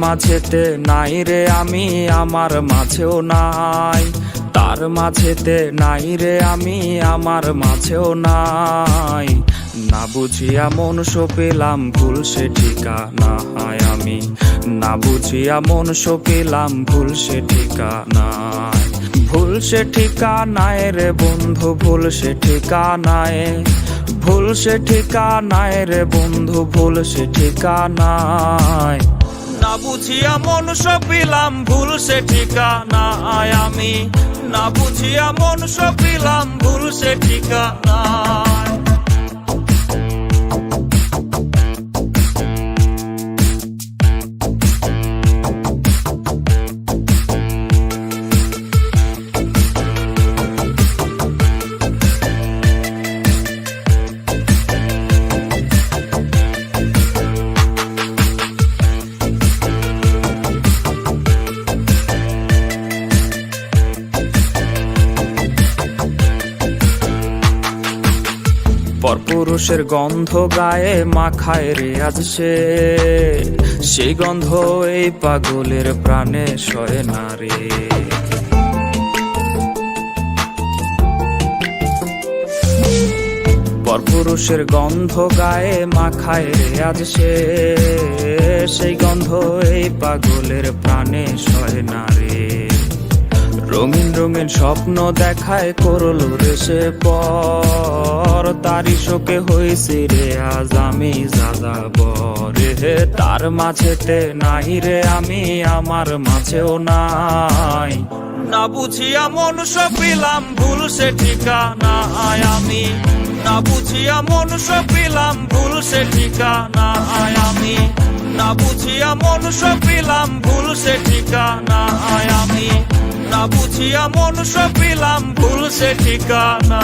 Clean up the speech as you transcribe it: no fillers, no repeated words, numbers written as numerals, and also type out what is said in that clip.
মাঝেতে নাই রে আমি, আমার মাঝেও নাই। তার মাঝেতে নাই রে আমি, আমার মাঝেও নাই। না বুঝিয়া মন সপিলাম ভুল সে ঠিকানা আমি, না বুঝিয়া মন সপিলাম ভুল সে ঠিকানা। ভুল সে ঠিকানায় রে বন্ধু, ভুল সে ঠিকানায়, ভুল সে ঠিকানায় রে বন্ধু, ভুল সে ঠিকানায়। না বুঝিয়া মন সপিলাম ভুল সে ঠিকানায় আমি, না বুঝিয়া মন সপিলাম ভুল সে ঠিকানায়। পরপুরুষের গন্ধ গায়ে মাখায় রে আজ সে, সেই গন্ধ এই পাগলের প্রাণে সয় না রে। পরপুরুষের গন্ধ গায়ে মাখায় রে আজ সে, সেই গন্ধ এই পাগলের প্রাণে সয় না রে। রঙিন রঙিন স্বপ্ন দেখায় করলো রে সে পর, তারি শোকে হইছি রে আজ আমি যাযাবর রে। তার মাঝেতে নাই রে আমি, আমার মাঝেও নাই। না বুঝিয়া মন সপিলাম ভুল সে ঠিকানায় আমি, না বুঝিয়া মন সপিলাম ভুল সে ঠিকানায় আমি, না বুঝিয়া মন সপিলাম ভুল সে ঠিকানায় আমি, না বুঝিয়া মন সপিলাম ভুল সে ঠিকানা।